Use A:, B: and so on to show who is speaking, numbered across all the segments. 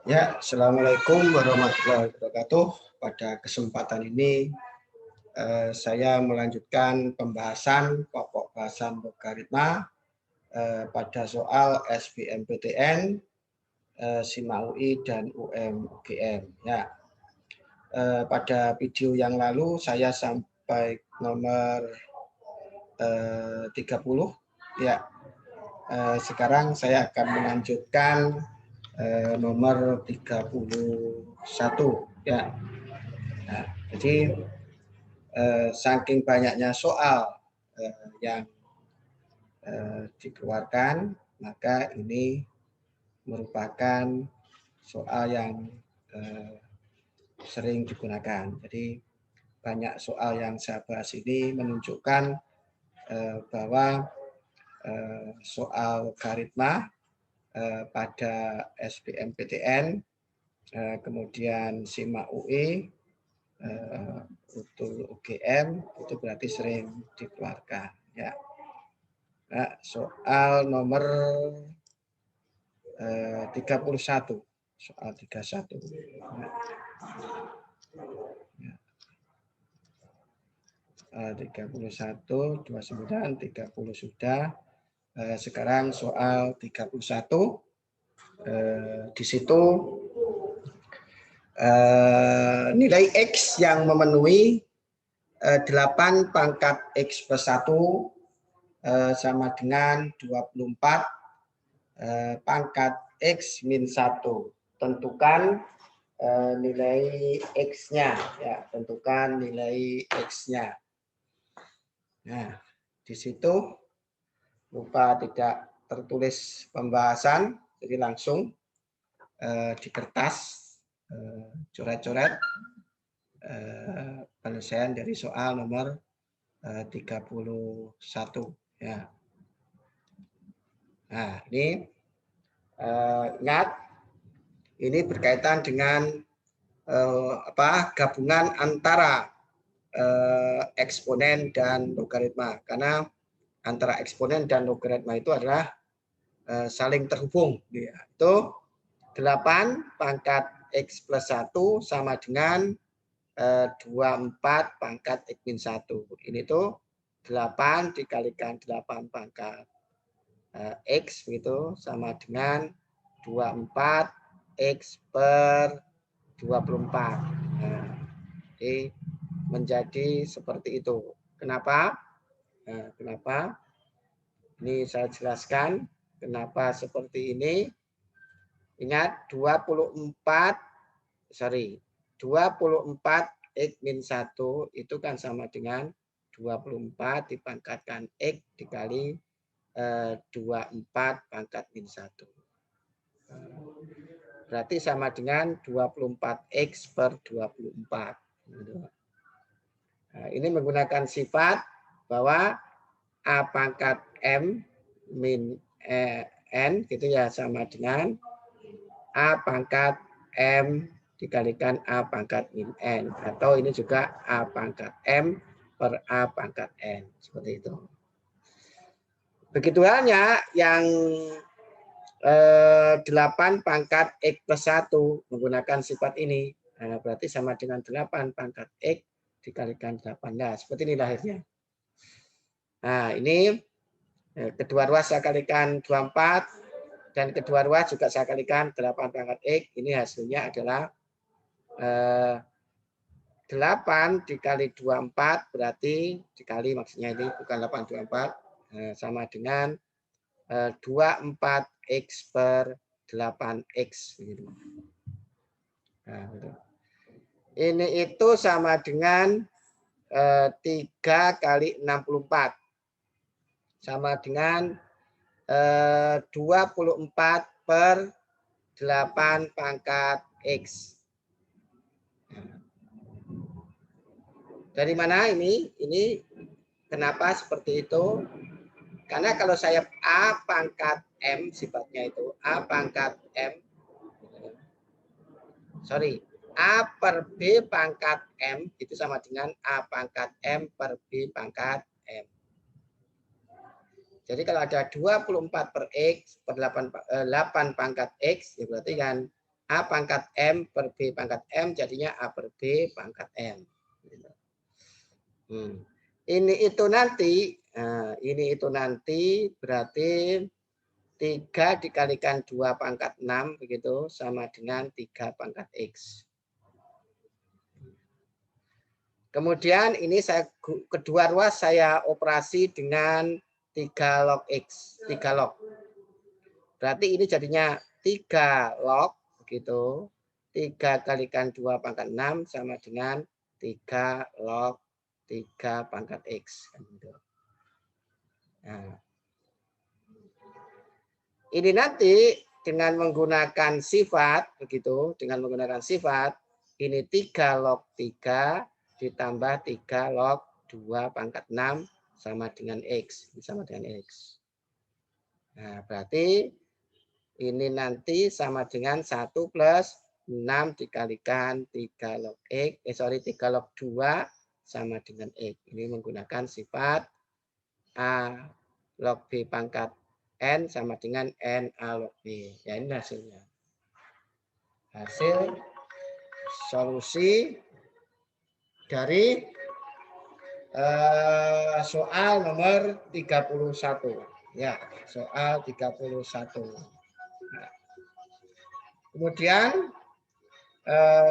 A: Ya, Assalamualaikum warahmatullahi wabarakatuh. Pada kesempatan ini saya melanjutkan pembahasan pokok bahasan logaritma pada soal SBMPTN, SIMA UI dan UM-UGM. Ya, pada video yang lalu saya sampai nomor 30. Ya, sekarang saya akan melanjutkan nomor 31 ya. Nah, jadi saking banyaknya soal yang dikeluarkan, maka ini merupakan soal yang sering digunakan. Jadi banyak soal yang saya bahas ini menunjukkan bahwa soal logaritma pada SBMPTN, kemudian SIMA UI, utul UGM itu berarti sering dikeluarkan. Ya. Nah, soal nomor 31, soal 31. Nah, 31, 29, 30 sudah. Sekarang soal 31. Di situ nilai X yang memenuhi 8 pangkat X plus 1 sama dengan 24 pangkat X min 1. Tentukan nilai X-nya. Ya, tentukan nilai X-nya. Nah, di situ lupa tidak tertulis pembahasan, jadi langsung di kertas coret-coret penyelesaian dari soal nomor 31 ya. Nah, ini ingat ini berkaitan dengan gabungan antara eksponen dan logaritma, karena antara eksponen dan logaritma itu adalah saling terhubung. Ya. Itu 8 pangkat X plus 1 sama dengan 24 pangkat X min 1. Ini tuh 8 dikalikan 8 pangkat X gitu sama dengan 24 X per 24. Nah, jadi menjadi seperti itu. Kenapa? Nah, kenapa? Ini saya jelaskan kenapa seperti ini. Ingat 24 X min 1 itu kan sama dengan 24 dipangkatkan X dikali 24 pangkat min 1. Berarti sama dengan 24X per 24. Nah, ini menggunakan sifat bahwa A pangkat M min N gitu ya sama dengan A pangkat M dikalikan A pangkat min N. Atau ini juga A pangkat M per A pangkat N. Seperti itu. Begitu halnya yang 8 pangkat X plus 1 menggunakan sifat ini. Nah, berarti sama dengan 8 pangkat X dikalikan 8. Nah, seperti ini lahirnya. Nah, ini kedua ruas saya kalikan 24 dan kedua ruas juga saya kalikan 8 pangkat X. Ini hasilnya adalah 8 dikali 24 berarti dikali maksudnya ini bukan 8 24 sama dengan 24X per 8X. Nah, ini itu sama dengan 3 kali 64. Sama dengan 24 per 8 pangkat X. Dari mana ini? Ini kenapa seperti itu? Karena kalau saya A pangkat M sifatnya itu A pangkat M. A per B pangkat M itu sama dengan A pangkat M per B pangkat M. Jadi kalau ada 24 per X per 8 pangkat X, ya berarti kan A pangkat M per B pangkat M jadinya A per B pangkat M. Ini itu nanti berarti 3 dikalikan 2 pangkat 6 begitu sama dengan 3 pangkat X. Kemudian ini kedua ruas saya operasi dengan 3 log X, 3 log. Berarti ini jadinya 3 log begitu. 3 kalikan 2 pangkat 6 sama dengan 3 log 3 pangkat X. Nah, ini nanti dengan menggunakan sifat begitu, dengan menggunakan sifat ini 3 log 3 ditambah 3 log 2 pangkat 6 sama dengan X, sama dengan X. Nah, berarti ini nanti sama dengan 1 plus 6 dikalikan 3 log X, 3 log 2 sama dengan X. Ini menggunakan sifat A log B pangkat N sama dengan N A log B. Ya, ini hasilnya. Hasil solusi dari soal nomor 31. Ya, soal 31. Nah, kemudian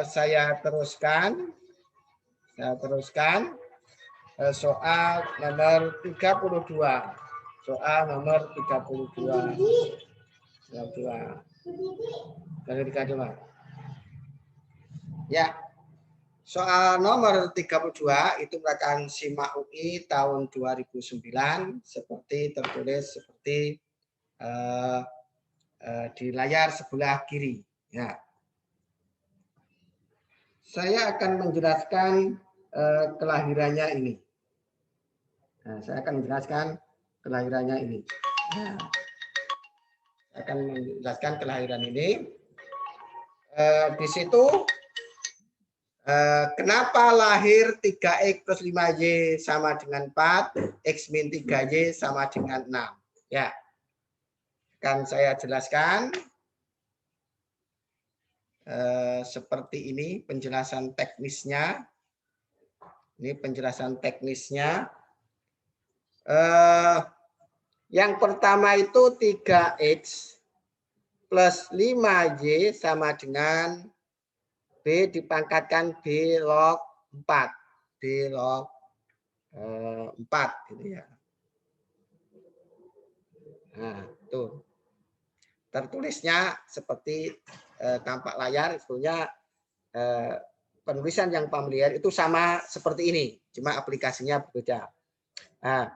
A: saya teruskan soal nomor 32. Soal nomor 32. Ya. Soal nomor 32 itu merupakan SIMAK UI tahun 2009 seperti tertulis seperti di layar sebelah kiri. Ya. Saya akan menjelaskan kelahirannya ini. Nah, saya akan menjelaskan kelahirannya ini. Nah, saya akan menjelaskan kelahiran ini. Di situ kenapa lahir 3X plus 5Y sama dengan 4, X min 3Y sama dengan 6. Ya, akan saya jelaskan seperti ini penjelasan teknisnya. Ini penjelasan teknisnya. Yang pertama itu 3X plus 5Y sama dengan B dipangkatkan B log 4. B log 4 gitu ya. Nah, tuh. Tertulisnya seperti tampak layar, sebetulnya penulisan yang familiar itu sama seperti ini, cuma aplikasinya berbeda. Nah,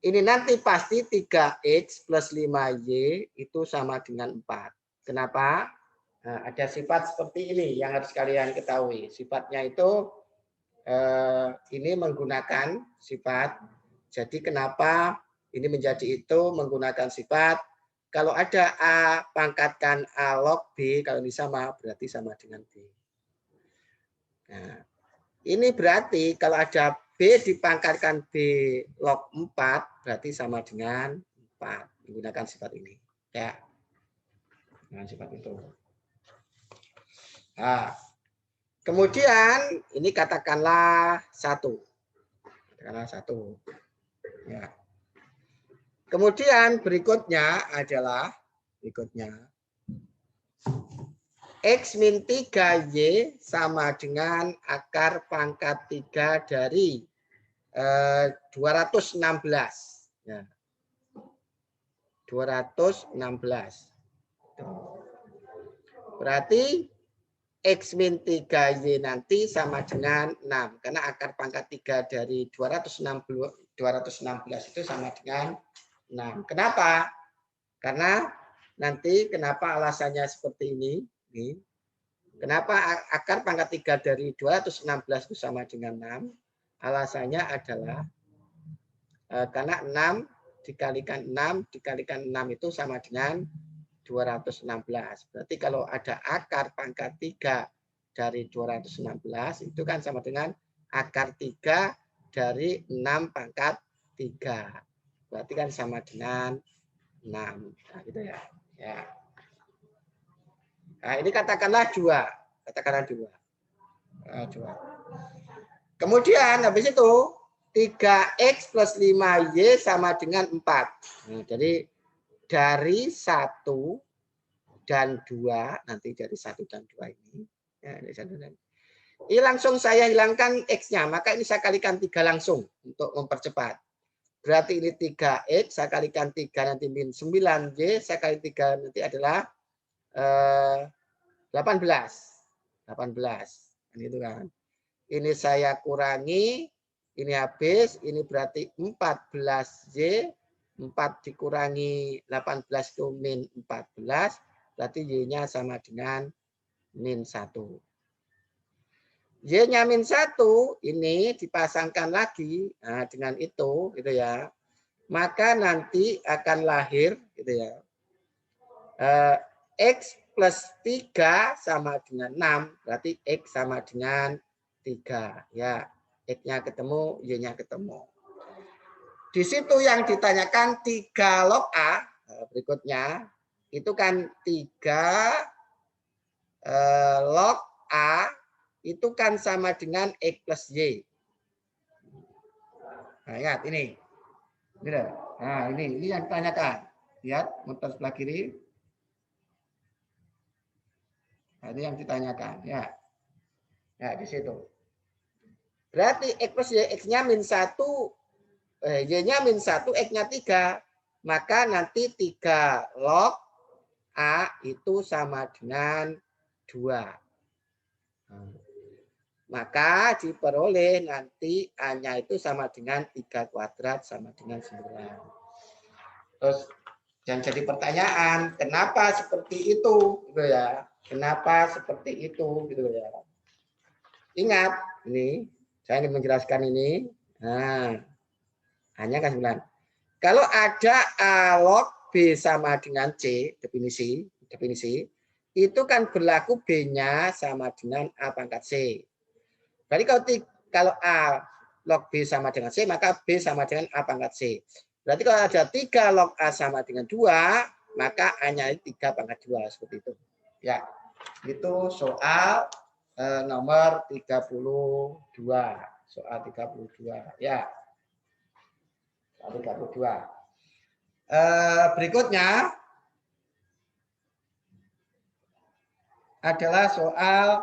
A: ini nanti pasti 3X plus 5Y itu sama dengan 4. Kenapa? Nah, ada sifat seperti ini yang harus kalian ketahui. Sifatnya itu ini menggunakan sifat. Jadi kenapa ini menjadi itu menggunakan sifat. Kalau ada A pangkatkan A log B, kalau ini sama berarti sama dengan B. Nah, ini berarti kalau ada B dipangkatkan B log 4 berarti sama dengan 4. Menggunakan sifat ini. Ya. Dengan sifat itu. Nah, kemudian ini katakanlah 1. Katakanlah 1. Ya. Kemudian berikutnya adalah X min 3Y sama dengan akar pangkat 3 dari 216. Ya. 216. Berarti X min 3Y nanti sama dengan 6. Karena akar pangkat 3 dari 216 itu sama dengan 6. Kenapa? Karena nanti kenapa alasannya seperti ini? Kenapa akar pangkat 3 dari 216 itu sama dengan 6? Alasannya adalah karena 6 dikalikan 6 dikalikan 6 itu sama dengan 216. Berarti kalau ada akar pangkat 3 dari 216 itu kan sama dengan akar 3 dari 6 pangkat 3. Berarti kan sama dengan 6. Nah, gitu ya. Ya. Nah, ini katakanlah 2. Katakanlah 2. Nah, 2. Kemudian habis itu 3X plus 5Y sama dengan 4. Nah, jadi dari 1 dan 2, nanti dari 1 dan 2 ini. Ya, dari 1 dan 2. Ini langsung saya hilangkan X-nya, maka ini saya kalikan 3 langsung untuk mempercepat. Berarti ini 3X, saya kalikan 3 nanti min 9Y, saya kali 3 nanti adalah 18. 18. Ini itu kan. Ini saya kurangi, ini habis, ini berarti 14Y, 4 dikurangi 18 itu min 14, berarti Y-nya sama dengan min 1. Y-nya min 1 ini dipasangkan lagi dengan itu gitu ya. Maka nanti akan lahir gitu ya. X plus 3 sama dengan 6, berarti X sama dengan 3 ya. X-nya ketemu, Y-nya ketemu. Di situ yang ditanyakan 3 log A berikutnya itu kan 3 log A itu kan sama dengan X plus Y. Nah, ingat ini. Nah, ini yang ditanyakan. Lihat muter sebelah kiri. Nah, ini yang ditanyakan ya. Nah, di situ. Berarti X plus Y, X-nya min 1, Y-nya min 1, X-nya 3. Maka nanti 3 log A itu sama dengan 2. Maka diperoleh nanti A-nya itu sama dengan 3 kuadrat sama dengan 9. Terus yang jadi pertanyaan, kenapa seperti itu? Gitu ya. Kenapa seperti itu? Gitu ya. Ingat, ini saya ingin menjelaskan ini. Nah, hanya kan 9. Kalau ada A log B sama dengan C, definisi, itu kan berlaku B-nya sama dengan A pangkat C. Berarti kalau A log B sama dengan C, maka B sama dengan A pangkat C. Berarti kalau ada 3 log A sama dengan 2, maka A-nya 3 pangkat 2. Seperti itu. Ya, itu soal nomor 32. Soal 32. Ya, soal 32. Berikutnya adalah soal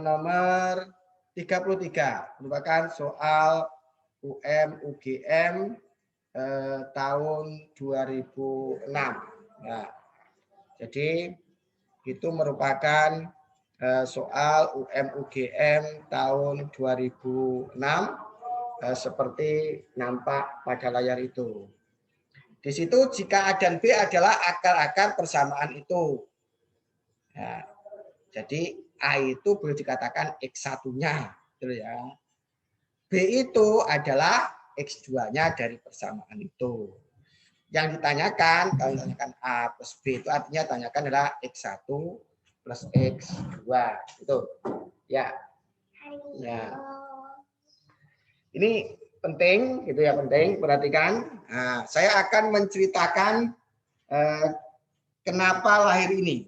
A: nomor 33, merupakan soal UM/UGM tahun 2006. Nah, jadi itu merupakan soal UM/UGM tahun 2006 seperti nampak pada layar itu. Di situ jika A dan B adalah akar-akar persamaan itu. Nah, jadi A itu boleh dikatakan X1-nya, gitu ya. B itu adalah X2-nya dari persamaan itu. Yang ditanyakan, kalau ditanyakan A plus B itu artinya tanyakan adalah X1 plus X2. Itu. Ya. Ya. Ini penting, gitu ya, penting, perhatikan. Nah, saya akan menceritakan kenapa lahir ini.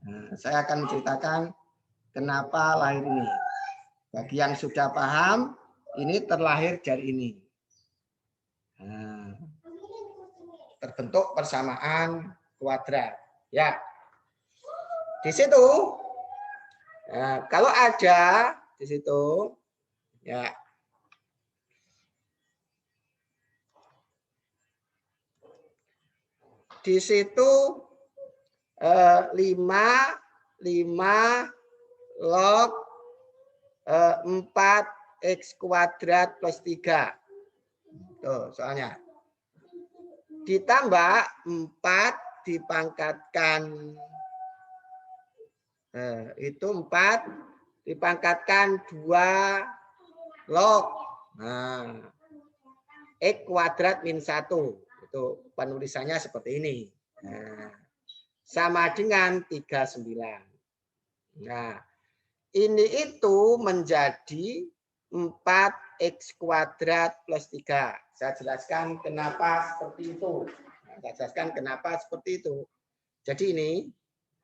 A: Nah, saya akan menceritakan kenapa lahir ini. Bagi yang sudah paham, ini terlahir dari ini. Nah, terbentuk persamaan kuadrat. Ya, di situ. Nah, kalau ada di situ, ya. Di situ 5 log 4x kuadrat plus 3. Tuh, soalnya. Ditambah 4 dipangkatkan. Itu 4 dipangkatkan 2 log. Nah, X kuadrat min 1. Itu penulisannya seperti ini. Nah, sama dengan 39. Nah, ini itu menjadi 4x kuadrat plus 3. Saya jelaskan kenapa seperti itu. Saya jelaskan kenapa seperti itu. Jadi ini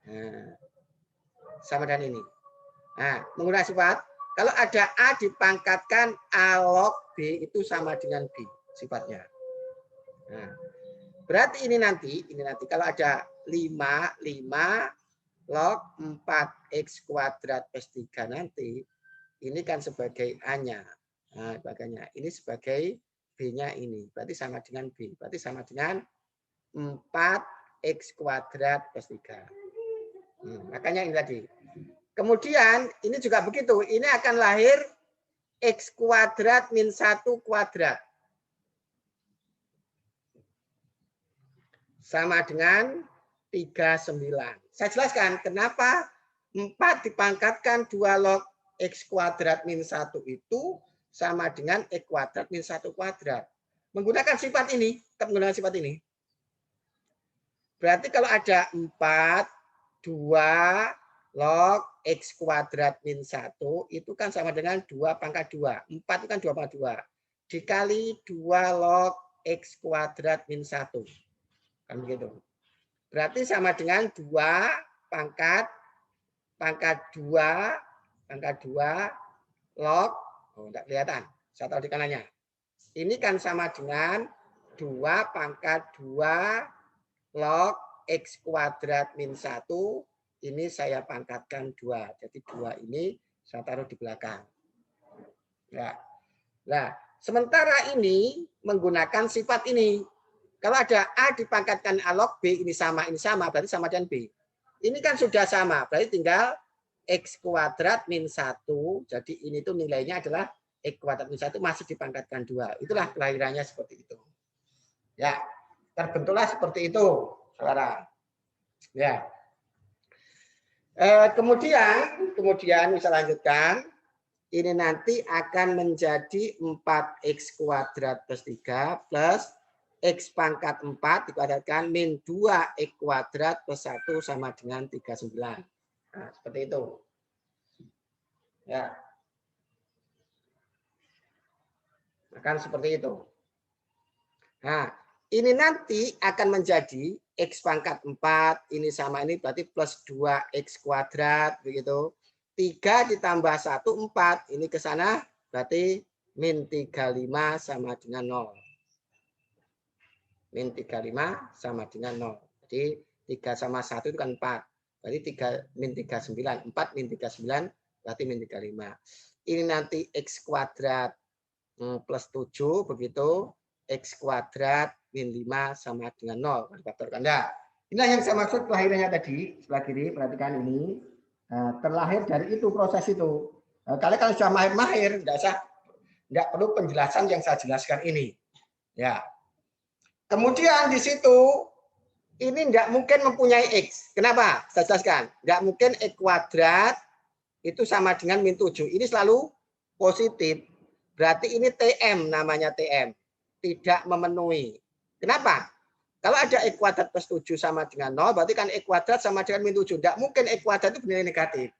A: Nah, sama dengan ini. Nah, menggunakan sifat, kalau ada A dipangkatkan A log B itu sama dengan B sifatnya. Nah, berarti ini nanti kalau ada 5 log 4x kuadrat plus 3 nanti, ini kan sebagai A-nya. Nah, bagainya ini sebagai B-nya ini. Berarti sama dengan B. Berarti sama dengan 4x kuadrat plus 3. Makanya ini tadi. Kemudian ini juga begitu. Ini akan lahir x kuadrat min 1 kuadrat. Sama dengan 39. Saya jelaskan kenapa 4 dipangkatkan 2 log x kuadrat min 1 itu sama dengan x kuadrat min 1 kuadrat. Menggunakan sifat ini, tetap menggunakan sifat ini. Berarti kalau ada 4, 2 log x kuadrat min 1 itu kan sama dengan 2 pangkat 2. 4 itu kan 2 pangkat 2. Dikali 2 log x kuadrat min 1. Kan begitu. Berarti sama dengan 2 pangkat 2 log, oh enggak kelihatan, saya tahu di kanannya. Ini kan sama dengan 2 pangkat 2 log x kuadrat min 1. Ini saya pangkatkan 2. Jadi 2 ini saya taruh di belakang. Ya. Nah, sementara ini menggunakan sifat ini. Kalau ada A dipangkatkan A log B, ini sama, berarti sama dengan B. Ini kan sudah sama, berarti tinggal X kuadrat min 1. Jadi ini tuh nilainya adalah X kuadrat min 1 masih dipangkatkan 2. Itulah kelahirannya seperti itu. Ya, terbentuklah seperti itu, saudara. Ya. Kemudian bisa lanjutkan. Ini nanti akan menjadi 4x kuadrat plus 3 plus x pangkat 4 dikuadratkan min 2x kuadrat plus 1 sama dengan 39. Nah, seperti itu. Ya. Akan seperti itu. Nah, ini nanti akan menjadi x pangkat 4, ini sama ini berarti plus 2x kuadrat, begitu. 3 ditambah 1, 4. Ini ke sana berarti min 35 sama dengan 0. Min 35 sama dengan 0. Jadi 3 sama 1 itu kan 4. Berarti 3 min 39. 4 min 39 berarti min 35. Ini nanti x kuadrat plus 7, begitu. X kuadrat min 5 sama dengan 0. Faktor ganda. Inilah yang saya maksud kelahirannya tadi. Sebelah kiri, perhatikan ini. Terlahir dari itu, proses itu. Kalian kalau sudah mahir-mahir, tidak perlu penjelasan yang saya jelaskan ini. Ya. Kemudian di situ, ini tidak mungkin mempunyai X. Kenapa? Saya jelaskan. Tidak mungkin X kuadrat itu sama dengan min 7. Ini selalu positif. Berarti ini TM, namanya TM. Tidak memenuhi. Kenapa? Kalau ada X kuadrat plus 7 sama dengan 0, berarti kan X kuadrat sama dengan min 7. Tidak mungkin X kuadrat itu bernilai negatif.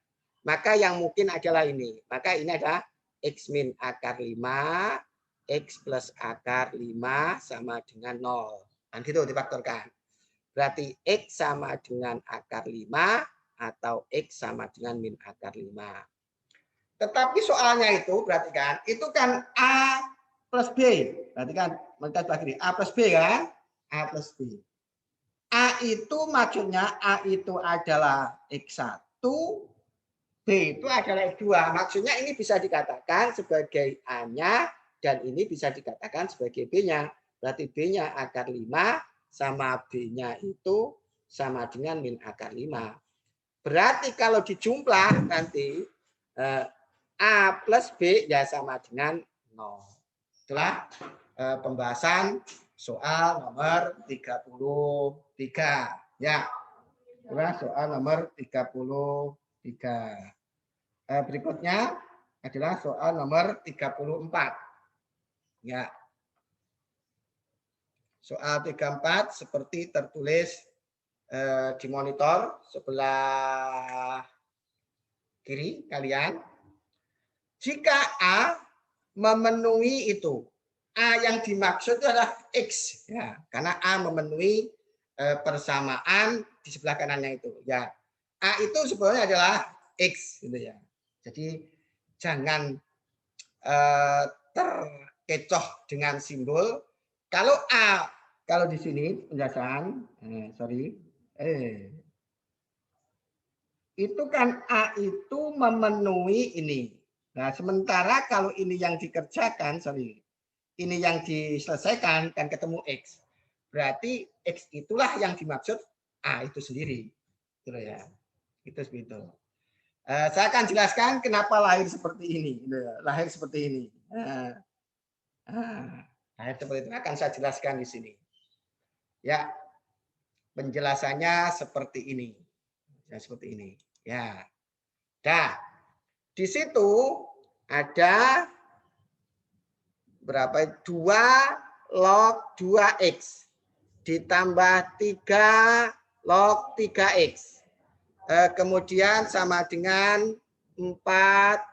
A: Maka yang mungkin adalah ini. Maka ini adalah X min akar 5, X plus akar 5 sama dengan 0. Dan gitu difaktorkan. Berarti X sama dengan akar 5 atau X sama dengan min akar 5. Tetapi soalnya itu, perhatikan, itu kan A plus B. Perhatikan, A plus B kan? A plus B. A itu maksudnya A itu adalah X1, B itu adalah X2. Maksudnya ini bisa dikatakan sebagai A-nya dan ini bisa dikatakan sebagai B-nya. Berarti B-nya akar 5 sama B-nya itu sama dengan min akar 5. Berarti kalau dijumlah nanti A plus B ya sama dengan 0. Itulah pembahasan soal nomor 33. Ya. Itulah soal nomor 33. Berikutnya adalah soal nomor 34. Ya. Soal 34 seperti tertulis di monitor sebelah kiri kalian. Jika A memenuhi itu, A yang dimaksud itu adalah X, ya, karena A memenuhi persamaan di sebelah kanannya itu. Ya, A itu sebenarnya adalah X gitu ya. Jadi jangan terkecoh dengan simbol. Kalau A, kalau di sini penjelasan, itu kan A itu memenuhi ini. Nah, sementara kalau ini yang dikerjakan, ini yang diselesaikan kan ketemu X. Berarti X itulah yang dimaksud A itu sendiri. Gitu ya. Itu begitu. Saya akan jelaskan kenapa lahir seperti ini. Lahir seperti ini. Lahir seperti itu akan saya jelaskan di sini. Ya, penjelasannya seperti ini. Ya, seperti ini. Ya. Nah, di situ ada berapa? 2 log 2X ditambah 3 log 3X. Kemudian sama dengan 4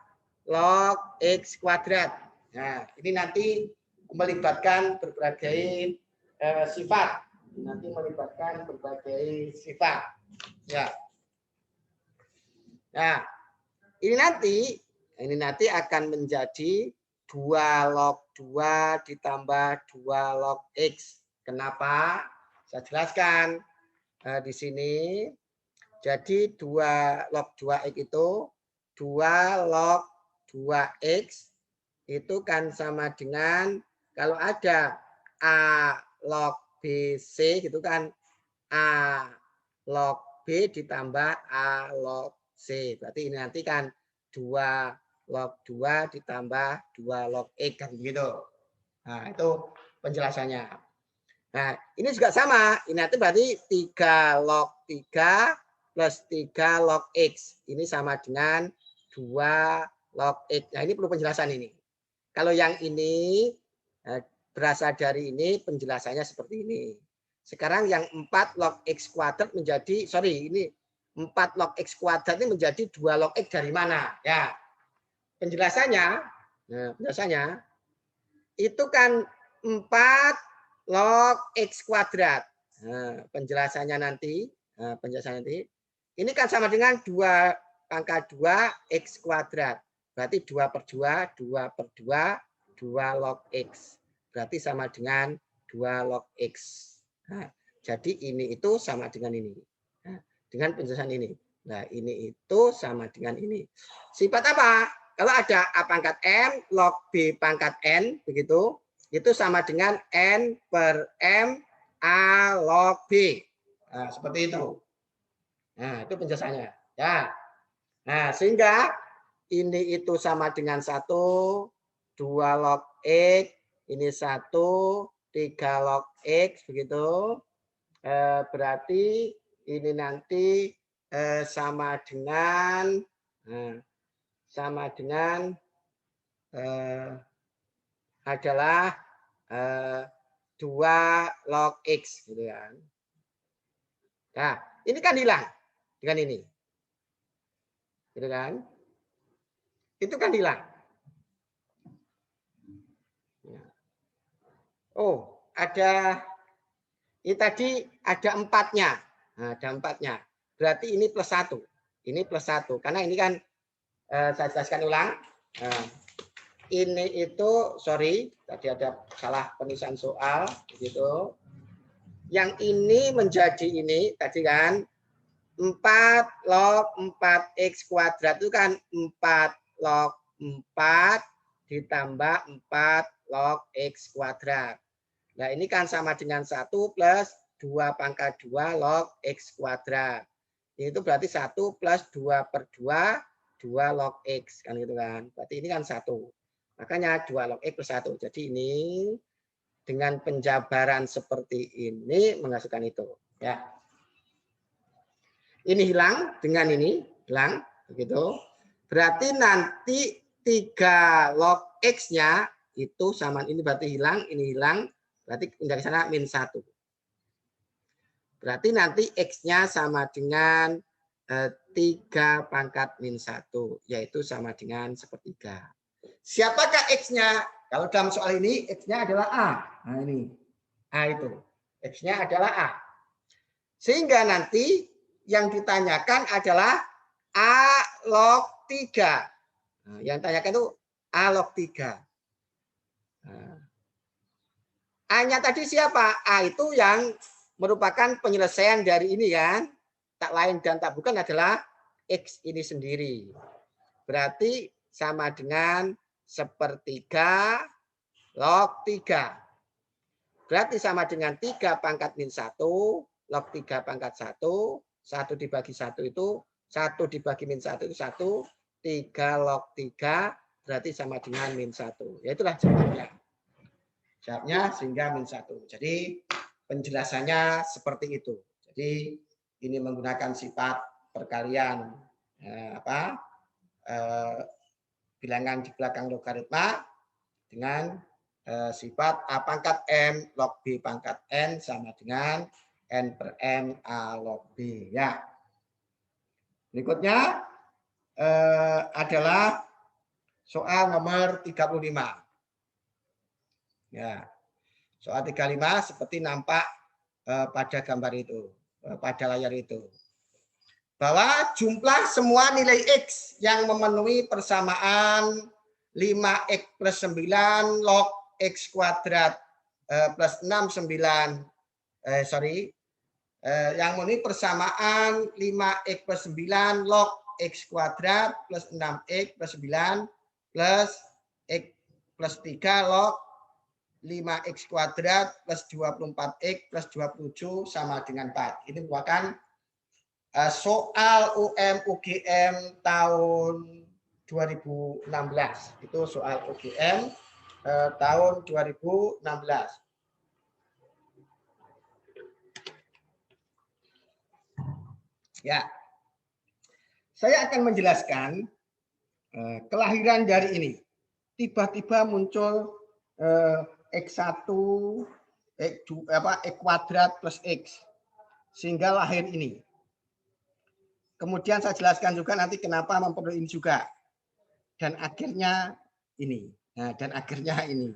A: log X kuadrat. Nah, ini nanti melibatkan berbagai sifat. Nanti melibatkan berbagai sifat. Ya. Nah, ini nanti akan menjadi 2 log 2 ditambah 2 log X. Kenapa? Saya jelaskan di sini. Jadi 2 log 2X itu 2 log 2X itu kan sama dengan kalau ada A log BC gitu kan A log B ditambah A log C. Berarti ini nanti kan 2 log 2 ditambah 2 log X kan begitu. Nah, itu penjelasannya. Nah, ini juga sama. Ini nanti berarti 3 log 3 plus 3 log X. Ini sama dengan 2 log X. Nah, ini perlu penjelasan ini. Kalau yang ini berasal dari ini, penjelasannya seperti ini. Sekarang yang 4 log X kuadrat menjadi, ini 4 log X kuadrat ini menjadi 2 log X dari mana? Ya, penjelasannya itu kan 4 log X kuadrat. Nah, penjelasannya nanti. Ini kan sama dengan 2 pangkat 2 X kuadrat. Berarti 2 per 2, 2 per 2, 2 log X. Berarti sama dengan 2 log X. Nah, jadi ini itu sama dengan ini. Nah, dengan penjelasan ini. Nah, ini itu sama dengan ini. Sifat apa? Kalau ada A pangkat M, log B pangkat N, begitu, itu sama dengan N per M A log B. Nah, seperti itu. Nah, itu penjelasannya. Ya. Nah, sehingga ini itu sama dengan 1, 2 log X, ini 1, 3 log X, begitu. Berarti ini nanti sama dengan adalah 2 log X gitu kan. Nah, ini kan hilang dengan ini. Gitu kan? Itu kan hilang. Oh, ini tadi ada 4-nya. Nah, ada 4-nya. Berarti ini plus 1. Ini plus 1. Karena ini kan saya jelaskan ulang. Nah, ini itu, tadi ada salah penulisan soal. Begitu. Yang ini menjadi ini, tadi kan, 4 log 4X kuadrat itu kan 4 log 4 ditambah 4 log X kuadrat. Nah, ini kan sama dengan 1 plus 2 pangkat 2 log X kuadrat. Itu berarti 1 plus 2 per 2, 2 log X. Kan gitu kan. Berarti ini kan 1. Makanya 2 log X plus 1. Jadi ini dengan penjabaran seperti ini menghasilkan itu. Ya. Ini hilang dengan ini, hilang. Begitu. Berarti nanti 3 log X-nya itu sama ini berarti hilang, ini hilang. Berarti dari sana min 1. Berarti nanti X-nya sama dengan 3 pangkat min 1. Yaitu sama dengan sepertiga. Siapakah X-nya? Kalau dalam soal ini X-nya adalah A. Nah ini. A itu. X-nya adalah A. Sehingga nanti yang ditanyakan adalah A log 3. Nah, yang ditanyakan itu A log 3. Nah, A-nya tadi siapa? A itu yang merupakan penyelesaian dari ini kan. Tak lain dan tak bukan adalah X ini sendiri. Berarti sama dengan sepertiga log 3. Berarti sama dengan 3 pangkat min 1, log 3 pangkat 1, 1 dibagi 1 itu, 1 dibagi min 1 itu 1, 3 log 3, berarti sama dengan min 1. Ya itulah jawabnya. Jawabnya sehingga min 1. Jadi penjelasannya seperti itu. Jadi ini menggunakan sifat perkalian bilangan di belakang logaritma dengan sifat A pangkat M log B pangkat N sama dengan N per M A log B. Ya. Berikutnya adalah soal nomor 35. Ya. Soal 35 seperti nampak pada gambar itu, pada layar itu. Bahwa jumlah semua nilai X yang memenuhi persamaan 5X plus 9 log X kuadrat plus 69 yang memenuhi persamaan 5X plus 9 log X kuadrat plus 6X plus 9 plus X plus 3 log 5X kuadrat plus 24X plus 27 sama dengan 4. Ini merupakan soal UM-UGM tahun 2016. Itu soal UGM tahun 2016. Ya, saya akan menjelaskan kelahiran dari ini. Tiba-tiba muncul X1, X kuadrat plus X. Sehingga lahir ini. Kemudian saya jelaskan juga nanti kenapa memperoleh ini juga. Dan akhirnya ini. Nah, dan akhirnya ini.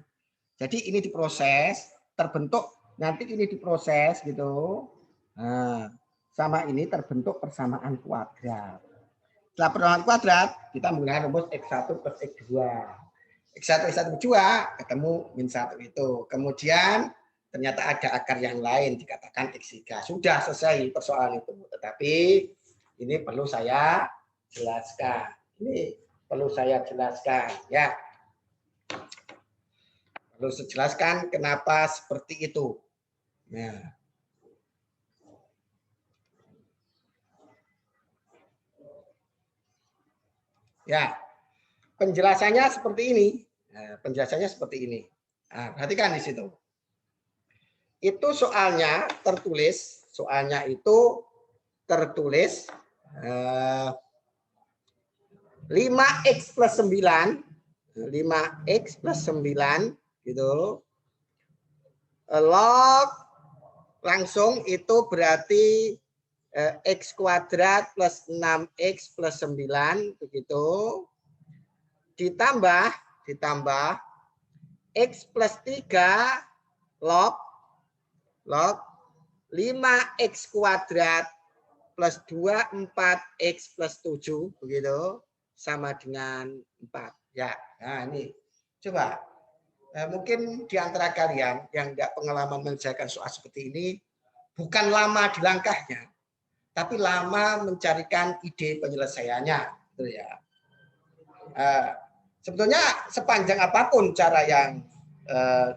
A: Jadi ini diproses, terbentuk, nanti ini diproses gitu. Nah, sama ini terbentuk persamaan kuadrat. Setelah persamaan kuadrat, kita menggunakan rumus X1 plus X2. X1, X1, X2 ketemu min 1 itu. Kemudian ternyata ada akar yang lain, dikatakan X3. Sudah selesai persoalan itu. Tetapi ini perlu saya jelaskan. Ini perlu saya jelaskan. Ya. Perlu saya jelaskan kenapa seperti itu. Nah. Ya. Penjelasannya seperti ini. Nah, penjelasannya seperti ini. Nah, perhatikan di situ. Itu soalnya tertulis, soalnya itu tertulis 5X plus 9, 5X plus 9 gitu. Log langsung itu berarti X kuadrat plus 6X plus 9 begitu. Ditambah X plus 3 log 5X kuadrat plus 24X plus 7 begitu sama dengan 4. Ya, nah ini coba mungkin di antara kalian yang tidak pengalaman mengerjakan soal seperti ini bukan lama di langkahnya, tapi lama mencarikan ide penyelesaiannya, gitu ya. Sebetulnya sepanjang apapun cara yang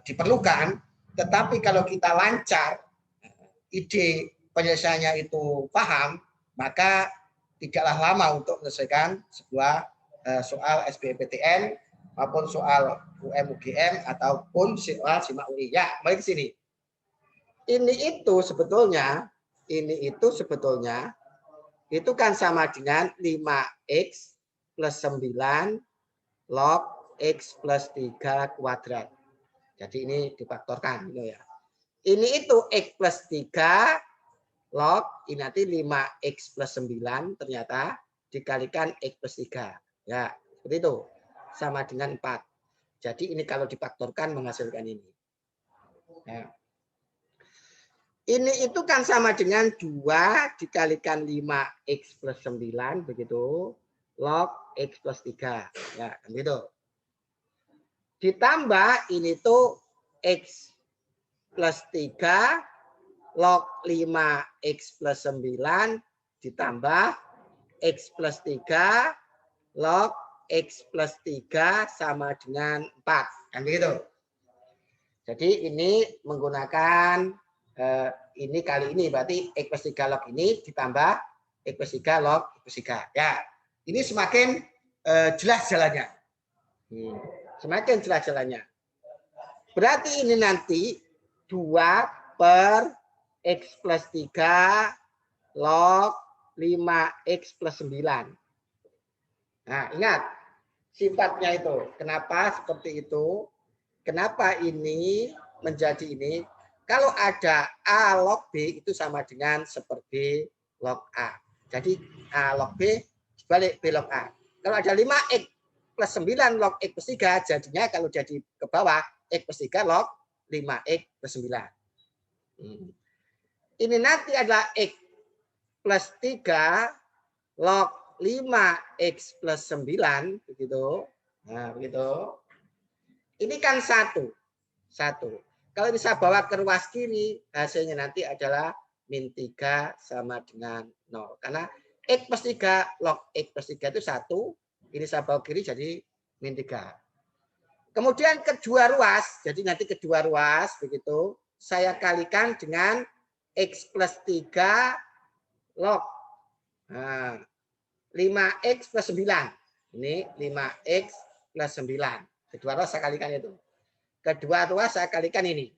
A: diperlukan, tetapi kalau kita lancar, ide penyelesaiannya itu paham, maka tidaklah lama untuk menyelesaikan sebuah soal SBMPTN maupun soal UM-UGM ataupun soal SIMAK UI. Ya, mari ke sini. Ini itu sebetulnya itu kan sama dengan 5X plus 9 log X plus 3 kuadrat. Jadi ini difaktorkan gitu ya. Ini itu X plus 3 log, ini nanti 5X plus 9 ternyata dikalikan X plus 3. Ya, seperti itu. Sama dengan 4. Jadi ini kalau difaktorkan menghasilkan ini. Ya. Ini itu kan sama dengan 2 dikalikan 5x plus 9 begitu. Log x plus 3. Ya, kan gitu. Ditambah ini tuh x plus 3 log 5x plus 9 ditambah x plus 3 log x plus 3 sama dengan 4. Kan begitu. Jadi ini menggunakan ini kali ini berarti x plus 3 log ini ditambah x plus 3 log x plus 3. Ya, ini semakin jelas jalannya. Semakin jelas jalannya. Berarti ini nanti 2 per x plus 3 log 5x plus 9. Nah, ingat sifatnya itu. Kenapa seperti itu? Kenapa ini menjadi ini? Kalau ada A log B itu sama dengan seperti log A. Jadi A log B dibalik B log A. Kalau ada 5x plus 9 log x plus 3, jadinya kalau jadi ke bawah x plus 3 log 5x plus 9. Ini nanti adalah x plus 3 log 5x plus 9. Begitu. Nah, begitu. Ini kan 1. Kalau bisa bawa ke ruas kiri, hasilnya nanti adalah min 3 sama dengan 0. Karena x plus 3 log x plus 3 itu 1. Ini saya bawa kiri jadi min 3. Kemudian kedua ruas, jadi nanti kedua ruas, begitu, saya kalikan dengan x plus 3 log 5x plus 9. Ini 5x plus 9. Kedua ruas saya kalikan itu. Kedua ruas saya kalikan ini.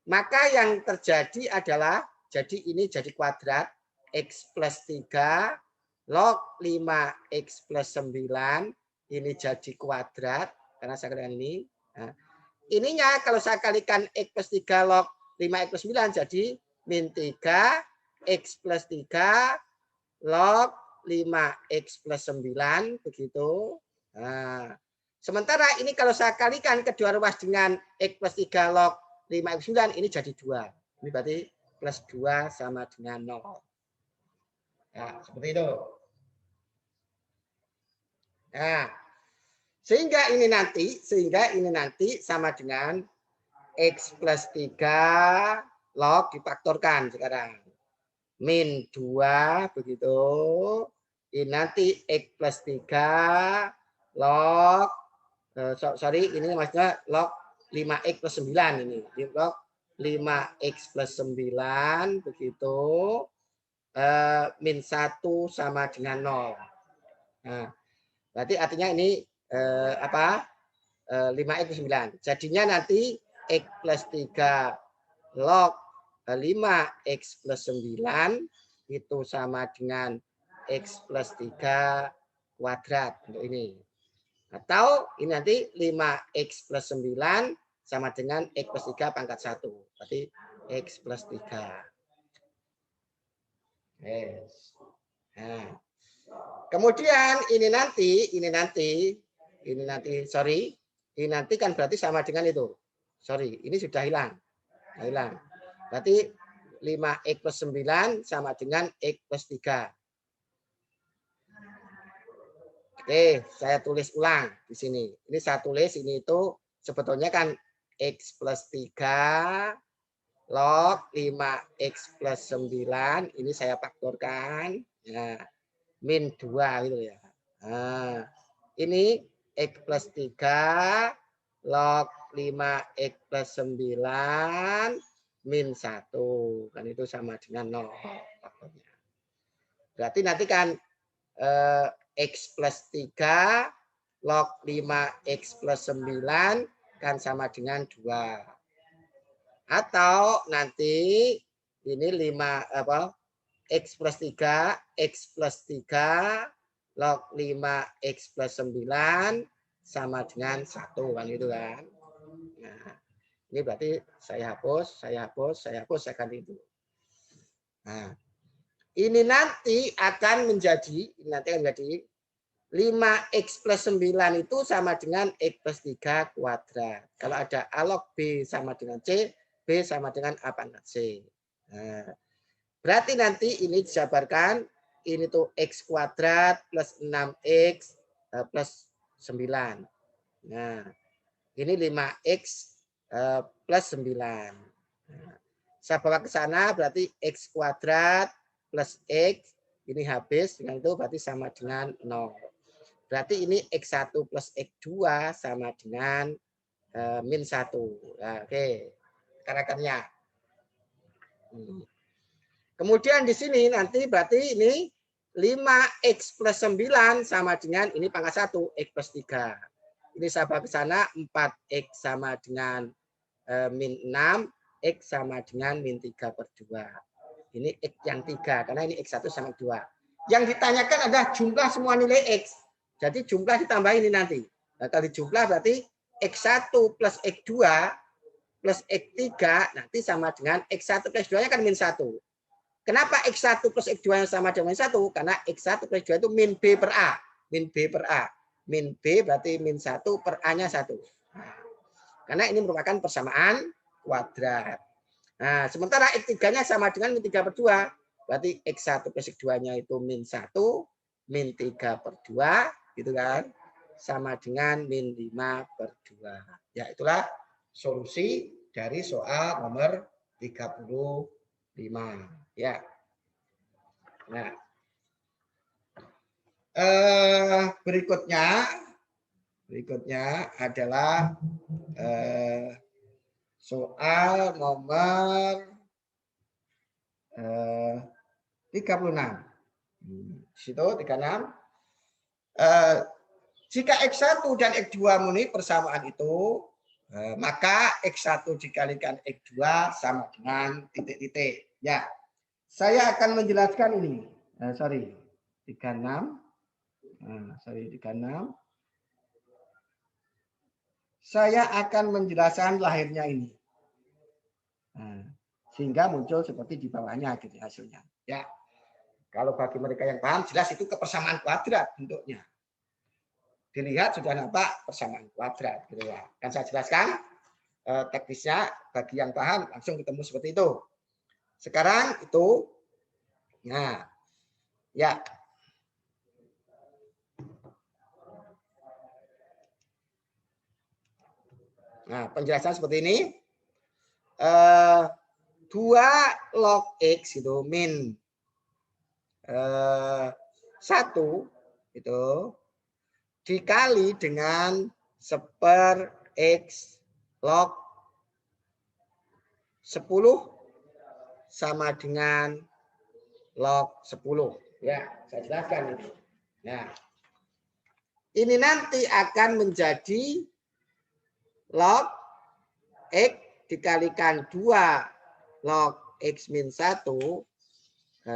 A: Maka yang terjadi adalah, jadi ini jadi kuadrat, x plus 3 log 5x plus 9. Ini jadi kuadrat, karena saya kalikan ini. Nah, ininya kalau saya kalikan x plus 3 log 5x plus 9, jadi min 3 x plus 3 log 5x plus 9. Begitu. Nah, sementara ini kalau saya kalikan kedua ruas dengan x plus 3 log 5x 9, ini jadi 2. Ini berarti plus 2 sama dengan 0. Ya, seperti itu. Nah, sehingga ini nanti sama dengan x plus 3 log difaktorkan sekarang. Min 2, begitu. Ini nanti x plus 3 log, ini maksudnya log 5x plus 9 ini. Log 5x plus 9, begitu. Min 1 sama dengan 0. Nah, berarti artinya ini 5x plus 9. Jadinya nanti x plus 3 log 5x plus 9 itu sama dengan x plus 3 kuadrat untuk ini. Atau ini nanti 5x plus 9 sama dengan x plus 3 pangkat 1. Berarti x plus 3. Yes. Nah. Kemudian ini nanti kan berarti sama dengan itu. Sorry, ini sudah hilang. Berarti 5x plus 9 sama dengan x plus 3. Oke, saya tulis ulang di sini. Ini saya tulis ini itu sebetulnya kan x plus 3 log 5x plus 9. Ini saya faktorkan. Ya, min 2 gitu ya. Nah, ini x plus 3 log 5x plus 9 min 1. Kan itu sama dengan 0. Faktornya. Berarti nanti kan x plus 3 log 5x plus 9 kan sama dengan 2. Atau nanti ini 5 x plus 3 log 5x plus 9 sama dengan 1 kan itu kan. Nah, ini berarti saya hapus, saya ganti itu. Nah, ini nanti akan menjadi 5x plus 9 itu sama dengan x plus 3 kuadrat. Kalau ada A log B sama dengan C, B sama dengan A pangkat C. Nah, berarti nanti ini dijabarkan, ini tuh X kuadrat plus 6X plus 9. Nah, ini 5X plus 9. Nah, saya bawa ke sana berarti X kuadrat plus X, ini habis, dengan itu berarti sama dengan 0. Berarti ini X1 plus X2 sama dengan min 1. Nah, oke, rekan-rekannya. Kemudian di sini nanti berarti ini 5X plus 9 sama dengan ini pangkat 1, X plus 3. Ini saya bawa ke sana 4X sama dengan min 6, X sama dengan min 3 per 2. Ini X yang 3, karena ini X1 sama 2. Yang ditanyakan adalah jumlah semua nilai X. Jadi jumlah ditambah ini nanti. Nah, kalau dijumlah berarti X1 plus X2 plus X3 nanti sama dengan X1 plus X2-nya kan min 1. Kenapa X1 plus X2 yang sama dengan min 1? Karena X1 plus X2 itu min B per A. Min B per A. Min B berarti min 1 per A-nya 1. Nah, karena ini merupakan persamaan kuadrat. Nah, sementara X3-nya sama dengan min 3 per 2. Berarti X1 plus X2-nya itu min 1, min 3 per 2, gitu kan. Sama dengan min 5 per 2. Ya, itulah solusi dari soal nomor 35. Ya. Nah, berikutnya adalah soal nomor 36. Di situ 36. Jika X1 dan X2 murni persamaan itu, maka X1 dikalikan X2 sama dengan titik-titik. Ya, saya akan menjelaskan ini. 36. 36. Saya akan menjelaskan lahirnya ini. Sehingga muncul seperti di bawahnya gitu hasilnya. Ya, kalau bagi mereka yang paham, jelas itu kepersamaan kuadrat bentuknya. Dilihat sudah nampak persamaan kuadrat gitu ya. Kan saya jelaskan teknisnya, bagi yang paham langsung ketemu seperti itu. Sekarang itu, nah, ya. Nah, penjelasan seperti ini. 2 log X itu min 1 itu dikali dengan 1/x log 10 sama dengan log 10. Ya, saya jelaskan ini. Nah, ini nanti akan menjadi log X dikalikan 2 log X min 1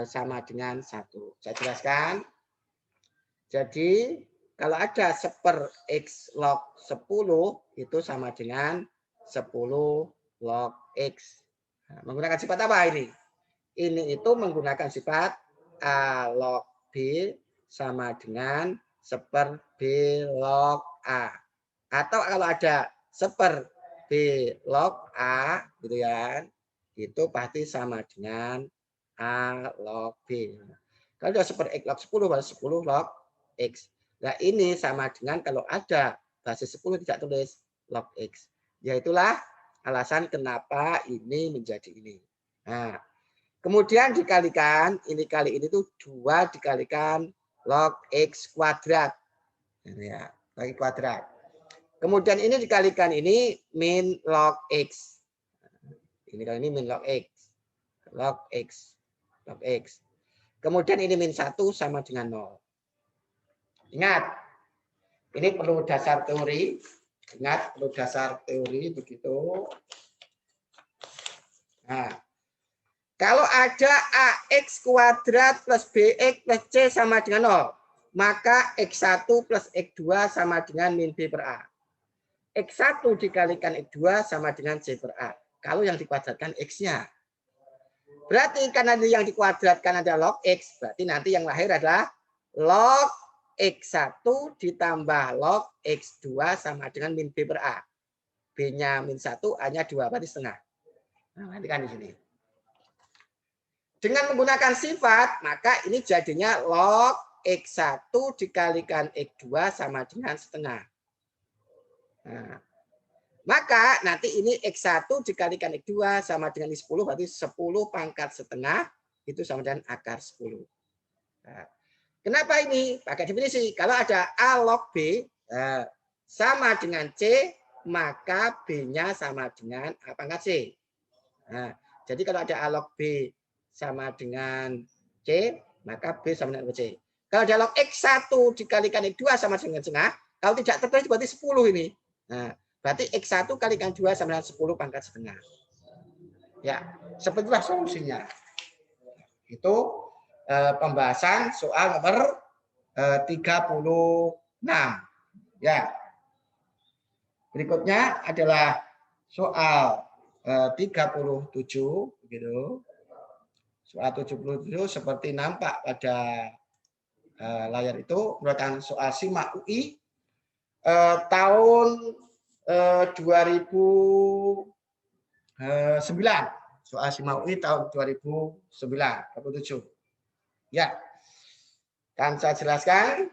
A: sama dengan 1. Saya jelaskan. Jadi, kalau ada 1/x log 10 itu sama dengan 10 log X. Nah, menggunakan sifat apa ini? Ini itu menggunakan sifat A log B sama dengan 1/B log A. Atau kalau ada 1/B log A, gitu ya, itu pasti sama dengan A log B. Kalau ada 1/x log 10, berarti 10 log X. Nah, ini sama dengan kalau ada basis 10 tidak tulis log X. Yaitulah alasan kenapa ini menjadi ini. Nah, kemudian dikalikan, ini kali ini tuh 2 dikalikan log X kuadrat. Ya, log kuadrat. Kemudian ini dikalikan ini min log X. Ini kali ini min log X. Log X. Log X. Kemudian ini min 1 sama dengan 0. Ingat, ini perlu dasar teori. Ingat, perlu dasar teori begitu. Nah, kalau ada AX kuadrat plus BX plus C sama dengan 0, maka X1 plus X2 sama dengan min B per A. X1 dikalikan X2 sama dengan C per A. Kalau yang dikuadratkan X-nya. Berarti karena yang dikuadratkan ada log X, berarti nanti yang lahir adalah log X1 ditambah log X2 sama dengan min B per A. B-nya min 1, A-nya 2, berarti setengah. Nah, nanti kan di sini. Dengan menggunakan sifat, maka ini jadinya log X1 dikalikan X2 sama dengan setengah. Nah, maka nanti ini X1 dikalikan X2 sama dengan 10, berarti 10 pangkat setengah, itu sama dengan akar 10. Nah, kenapa ini? Pakai definisi. Kalau ada A log B sama dengan C, maka B-nya sama dengan A pangkat C. Nah, jadi kalau ada A log B sama dengan C, maka B sama dengan C. Kalau ada log X1 dikalikan X2 sama dengan setengah, kalau tidak tertulis berarti 10 ini. Nah, berarti X1 kalikan 2 sama dengan 10 pangkat setengah. Ya, sepertilah solusinya. Itu pembahasan soal nomor 36. Ya. Berikutnya adalah soal 37 begitu. Soal 77 seperti nampak pada layar itu merupakan soal SIMAK UI tahun 2009. Soal SIMAK UI tahun 2009, 27. Ya. Akan saya jelaskan.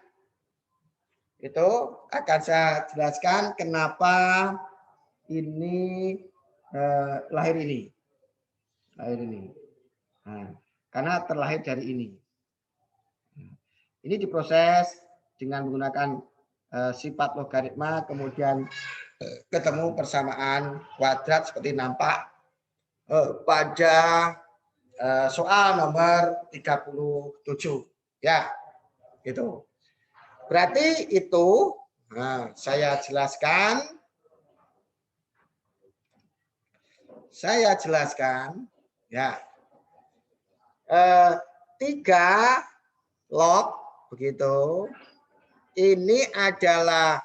A: Itu akan saya jelaskan kenapa ini lahir ini. Lahir ini. Nah, karena terlahir dari ini. Ini diproses dengan menggunakan sifat logaritma, kemudian ketemu persamaan kuadrat seperti nampak pada soal nomor 37. Ya, gitu. Berarti itu saya jelaskan. Ya. 3 log begitu. Ini adalah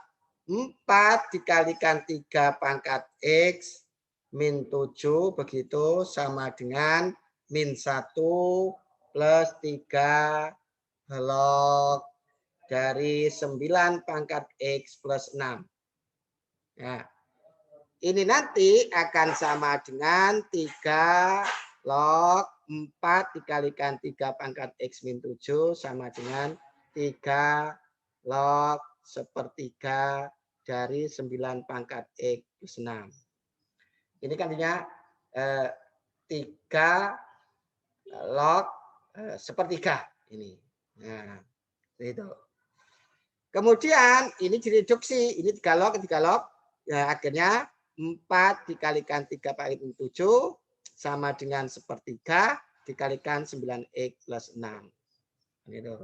A: 4 dikalikan 3 pangkat X min 7 begitu sama dengan min 1 plus 3 log dari 9 pangkat X plus 6. Ya. Ini nanti akan sama dengan 3 log 4 dikalikan 3 pangkat X min 7 sama dengan 3 log sepertiga dari 9 pangkat X plus 6. Ini kan artinya 3 log sepertiga ini. Nah, itu. Kemudian ini direduksi, ini 3 log, ya akhirnya 4 dikalikan 3 pangkat 7 sama dengan sepertiga dikalikan 9x plus 6. Gitu.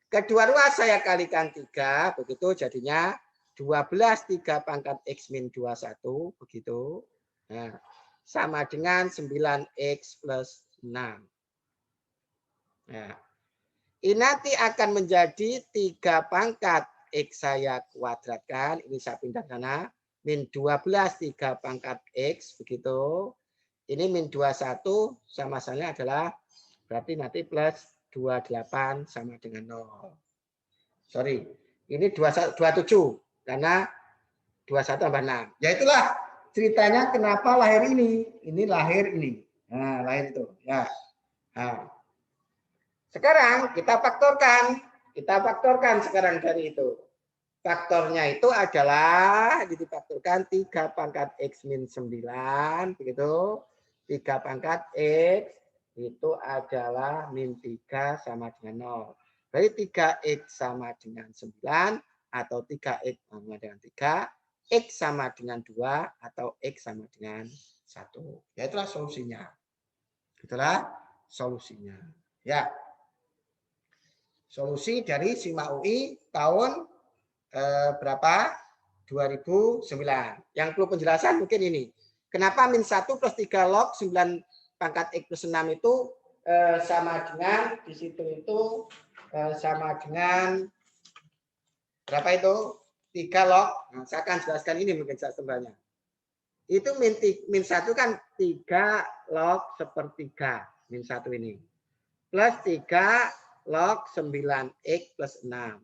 A: Kedua-dua saya kalikan 3, begitu jadinya 12 3 pangkat x min 21, begitu. Nah, sama dengan 9x plus 6. Nah, ini nanti akan menjadi 3 pangkat x saya kuadratkan, ini saya pindah ke sana, min 12 3 pangkat x, begitu. Ini min 21 sama-sama adalah berarti nanti plus 28 sama dengan 0. Sorry, ini 27 karena 21 tambah 6. Ya itulah ceritanya kenapa lahir ini. Ini lahir ini. Nah, lahir itu. Ya. Nah. Sekarang kita faktorkan. Kita faktorkan sekarang dari itu. Faktornya itu adalah difaktorkan 3 pangkat X min 9. Begitu. 3 pangkat X itu adalah min 3 sama dengan 0. Berarti 3X sama dengan 9 atau 3X sama dengan 3. X sama dengan 2 atau X sama dengan 1. Ya itulah solusinya. Itulah solusinya. Ya. Solusi dari SIMAK UI tahun berapa? 2009. Yang perlu penjelasan mungkin ini. Kenapa min 1 plus 3 log 9 pangkat X plus 6 itu sama dengan di situ itu sama dengan berapa itu? 3 log. Nah, saya akan jelaskan ini mungkin sebenarnya. Itu min 1 kan 3 log sepertiga. Min 1 ini. Plus 3 log 9X plus 6.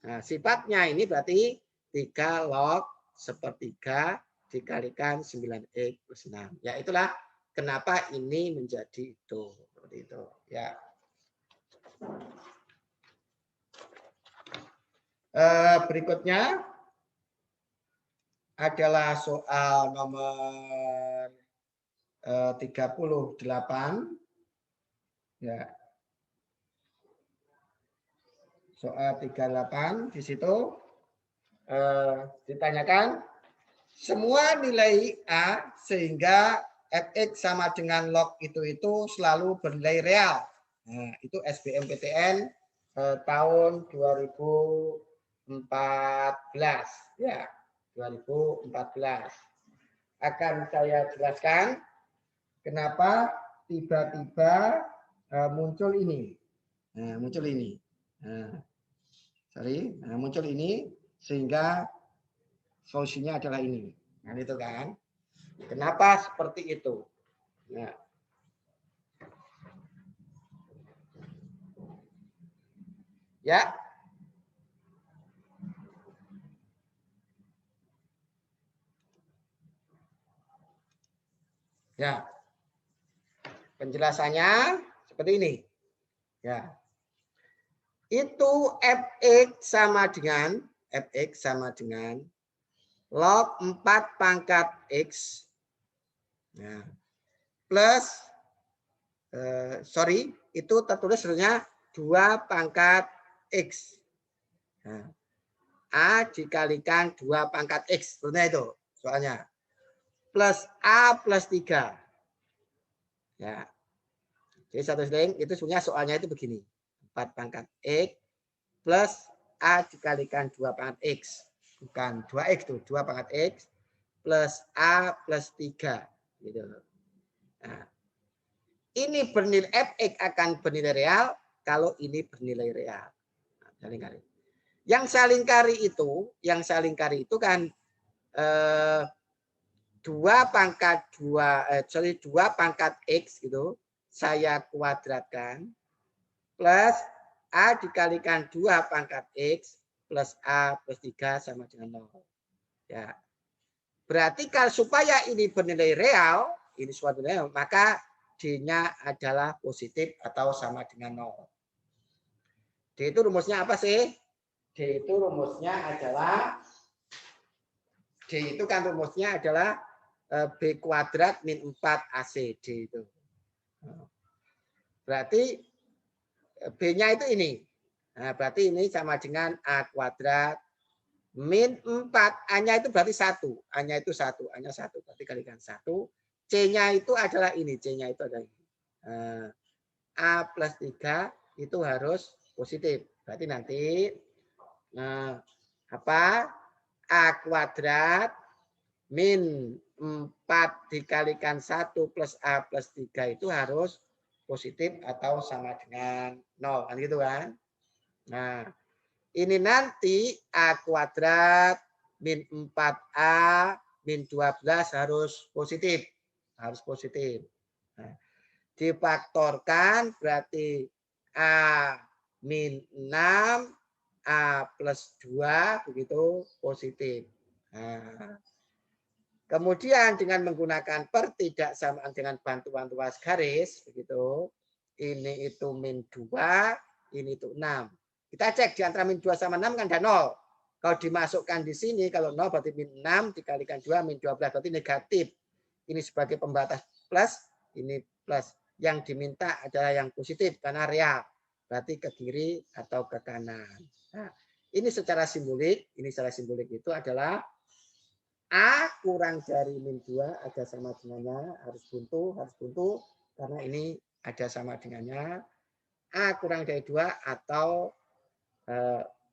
A: Nah, sifatnya ini berarti 3 log sepertiga dikalikan 9x plus 6. Ya itulah kenapa ini menjadi itu. Seperti itu. Ya. Berikutnya adalah soal nomor 38. Ya. Soal 38 di situ ditanyakan semua nilai A sehingga fx sama dengan log itu selalu bernilai real. Nah, itu SBMPTN tahun 2014 ya, 2014. Akan saya jelaskan kenapa tiba-tiba muncul ini. Nah, muncul ini. Muncul ini sehingga solusinya adalah ini. Nah, itu kan. Kenapa seperti itu? Nah. Ya. Ya. Penjelasannya seperti ini. Ya. Itu fx sama dengan log 4 pangkat x nah, plus itu tertulis sebenarnya 2 pangkat x. Nah, A dikalikan 2 pangkat x. Sebenarnya itu soalnya. Plus A plus 3. Ya. Jadi satu string itu sebenarnya soalnya itu begini. 4 pangkat x plus A dikalikan 2 pangkat x. Bukan 2x tuh, 2 pangkat x plus A plus 3. Gitu. Nah, ini bernilai fx akan bernilai real kalau ini bernilai real. Nah, saling kari. Yang saling kari itu kan 2 pangkat x gitu saya kuadratkan plus A dikalikan 2 pangkat X plus A plus 3 sama dengan 0. Ya. Berarti kalau supaya ini bernilai real, ini suatu nilai, maka D-nya adalah positif atau sama dengan 0. D itu rumusnya apa sih? D itu rumusnya adalah B kuadrat min 4 AC. D itu. Berarti B-nya itu ini. Nah, berarti ini sama dengan A kuadrat min 4. A-nya itu berarti 1. A-nya itu 1. A-nya 1. Berarti kalikan 1. C-nya itu adalah ini. C-nya itu adalah ini. A plus 3 itu harus positif. Berarti nanti A kuadrat min 4 dikalikan 1 plus A plus 3 itu harus positif atau sama dengan 0 kan gitu kan. Nah, ini nanti A kuadrat min 4A min 12 harus positif. Harus positif. Nah, difaktorkan berarti A min 6 A plus 2 begitu positif. Nah, kemudian dengan menggunakan pertidaksamaan dengan bantuan tuas garis, begitu. Ini itu min 2, ini itu 6. Kita cek di antara min 2 sama 6 kan ada 0. Kalau dimasukkan di sini, kalau 0 berarti min 6 dikalikan 2, min 12 berarti negatif. Ini sebagai pembatas plus, ini plus. Yang diminta adalah yang positif karena real. Berarti ke kiri atau ke kanan. Nah, ini secara simbolik itu adalah A kurang dari min 2 ada sama dengannya, harus buntu karena ini ada sama dengannya. A kurang dari 2 atau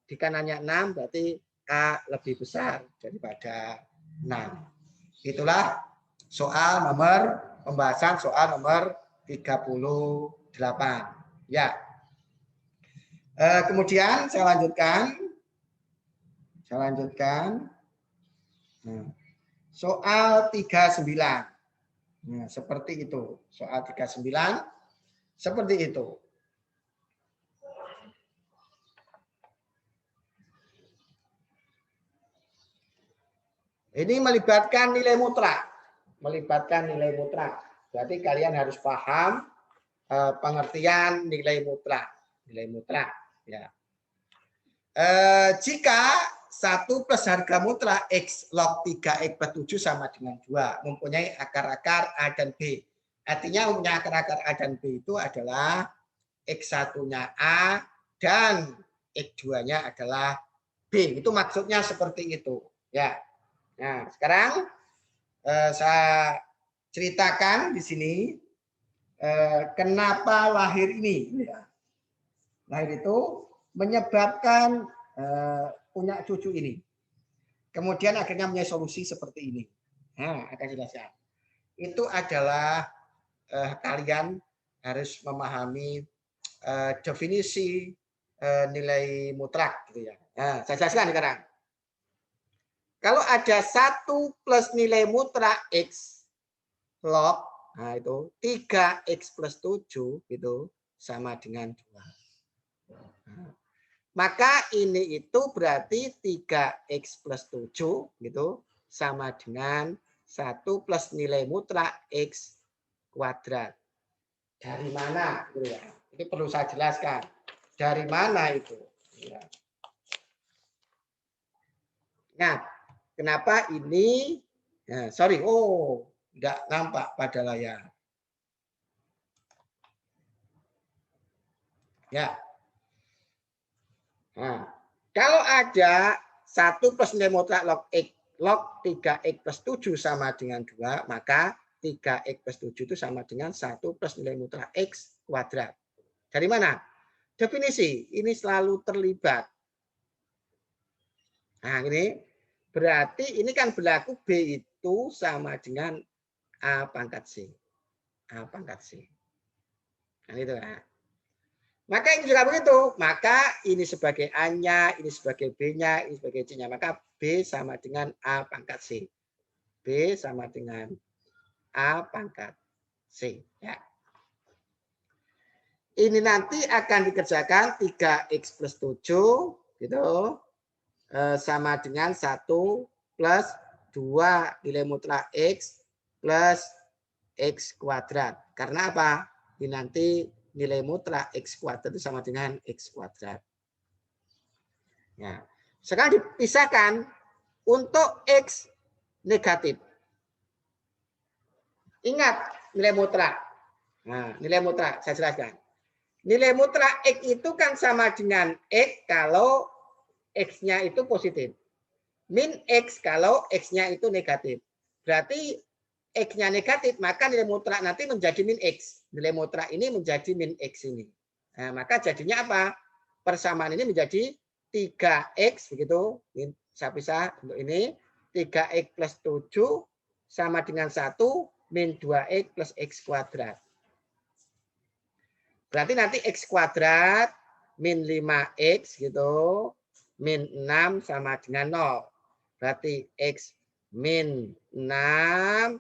A: di kanannya 6 berarti A lebih besar daripada 6. Itulah pembahasan soal nomor 38. Ya. Kemudian saya lanjutkan. Soal 39. Nah, seperti itu. Soal 39 seperti itu. Ini melibatkan nilai mutlak. Berarti kalian harus paham pengertian nilai mutlak. Nilai mutlak. Ya. Jika 1 plus harga mutlak X log 3X plus 7 sama dengan 2. Mempunyai akar-akar A dan B. Artinya mempunyai akar-akar A dan B itu adalah X1-nya A dan X2-nya adalah B. Itu maksudnya seperti itu. Ya. Nah, sekarang saya ceritakan di sini kenapa lahir ini. Lahir itu menyebabkan punya cucu ini. Kemudian akhirnya punya solusi seperti ini. Nah, akan jelaskan. Itu adalah kalian harus memahami definisi nilai mutlak. Gitu ya. Nah, saya jelaskan sekarang. Kalau ada 1 plus nilai mutlak X log, nah itu 3X plus 7 itu sama dengan 2. Nah, maka ini itu berarti 3X plus 7 gitu sama dengan 1 plus nilai mutlak X kuadrat. Dari mana? Gitu ya. Ini perlu saya jelaskan. Dari mana itu? Ya. Nah, kenapa ini? Nah, sorry, nggak nampak pada layar. Ya. Nah, kalau ada 1 plus nilai mutlak log X, log 3X plus 7 sama dengan 2, maka 3X plus 7 itu sama dengan 1 plus nilai mutlak X kuadrat. Dari mana? Definisi, ini selalu terlibat. Nah, ini berarti ini kan berlaku B itu sama dengan A pangkat C. A pangkat C. Nah, itu ya. Maka ini juga begitu. Maka ini sebagai A-nya, ini sebagai B-nya, ini sebagai C-nya. Maka B sama dengan A pangkat C. B sama dengan A pangkat C. Ya. Ini nanti akan dikerjakan 3X plus 7. Gitu. Sama dengan 1 plus 2 nilai mutlak X plus X kuadrat. Karena apa? Ini nanti nilai mutlak X kuadrat itu sama dengan X kuadrat. Ya. Sekarang dipisahkan untuk X negatif. Ingat nilai mutlak. Nah, nilai mutlak saya jelaskan. Nilai mutlak X itu kan sama dengan X kalau X-nya itu positif. Min X kalau X-nya itu negatif. Berarti X-nya negatif, maka nilai mutlak nanti menjadi min X. Nilai mutlak ini menjadi min X ini. Nah, maka jadinya apa? Persamaan ini menjadi 3X begitu. Ini saya pisah untuk ini. 3X plus 7 sama dengan 1 min 2X plus X kuadrat. Berarti nanti X kuadrat min 5X gitu. Min 6 sama dengan 0. Berarti X min 6.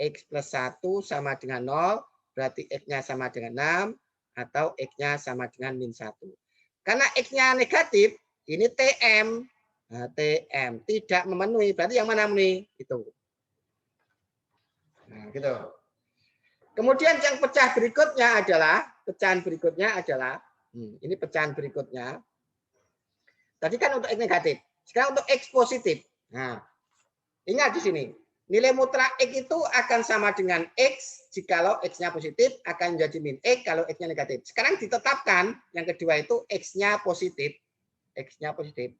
A: X plus 1 sama dengan 0, berarti X-nya sama dengan 6, atau X-nya sama dengan min 1. Karena X-nya negatif, ini TM. Nah, TM tidak memenuhi, berarti yang mana memenuhi? Itu. Nah, gitu. Kemudian yang pecahan berikutnya adalah, ini pecahan berikutnya. Tadi kan untuk X negatif, sekarang untuk X positif. Nah, ingat di sini. Nilai mutlak X itu akan sama dengan X jikalau X-nya positif, akan menjadi min X kalau X-nya negatif. Sekarang ditetapkan yang kedua itu X-nya positif. X-nya positif.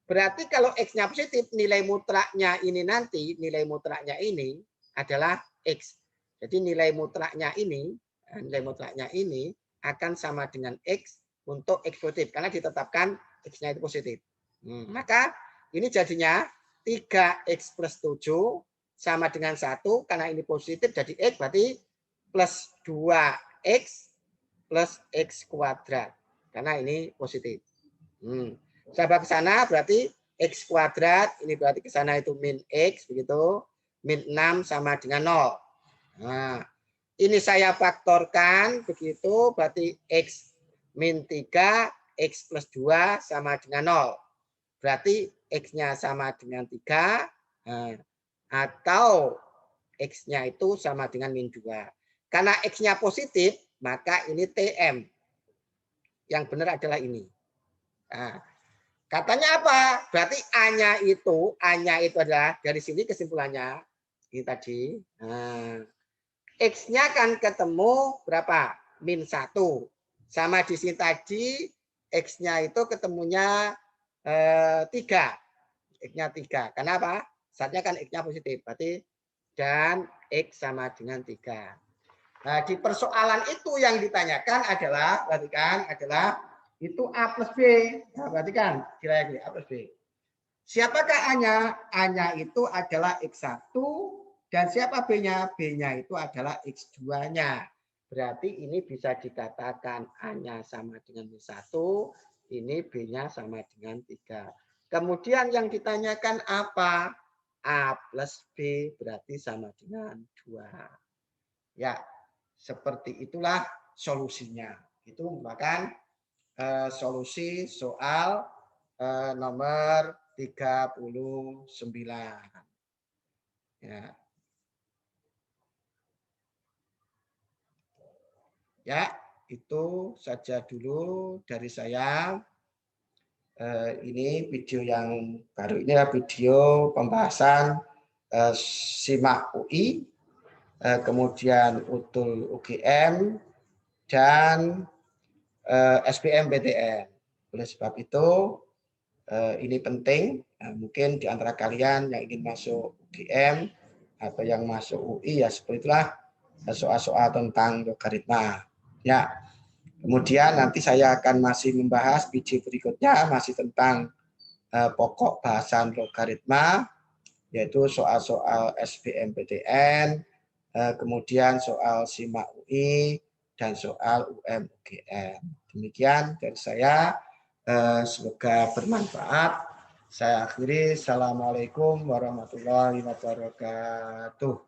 A: Berarti kalau X-nya positif, nilai mutlaknya ini nanti, nilai mutlaknya ini adalah X. Jadi nilai mutlaknya ini akan sama dengan X untuk X positif. Karena ditetapkan X-nya itu positif. Maka ini jadinya 3X plus 7 sama dengan 1, karena ini positif jadi X, berarti plus 2X plus X kuadrat. Karena ini positif. Saya ke sana berarti X kuadrat, ini berarti ke sana itu min X, begitu. Min 6 sama dengan 0. Nah, ini saya faktorkan, begitu, berarti X min 3, X plus 2 sama dengan 0. Berarti X-nya sama dengan 3. Atau X-nya itu sama dengan min 2. Karena X-nya positif, maka ini TM. Yang benar adalah ini. Nah, katanya apa? Berarti A-nya itu adalah dari sini kesimpulannya. Ini tadi. Nah, X-nya kan ketemu berapa? Min 1. Sama di sini tadi, X-nya itu ketemunya 3. X-nya 3. Kenapa? Saatnya kan X-nya positif. Berarti dan X sama dengan 3. Nah, di persoalan itu yang ditanyakan adalah, perhatikan, adalah itu A plus B. Nah, perhatikan, kira-kira A plus B. Siapakah A-nya? A-nya itu adalah X1 dan siapa B-nya? B-nya itu adalah X2-nya. Berarti ini bisa dikatakan A-nya sama dengan 1, ini B-nya sama dengan 3. Kemudian yang ditanyakan apa? A plus B berarti sama dengan 2. Ya, seperti itulah solusinya. Itu merupakan solusi soal nomor 39. Ya. Ya, itu saja dulu dari saya. Ini video yang baru, ini adalah video pembahasan SIMAK UI, kemudian utul UGM, dan SBMPTN. Oleh sebab itu, ini penting. Mungkin di antara kalian yang ingin masuk UGM atau yang masuk UI, ya seperti itulah soal-soal tentang logaritma. Ya, kemudian nanti saya akan masih membahas video berikutnya masih tentang pokok bahasan logaritma, yaitu soal-soal SBMPTN, kemudian soal SIMAK UI, dan soal UM-UGM. Demikian dari saya. Semoga bermanfaat. Saya akhiri. Assalamualaikum warahmatullahi wabarakatuh.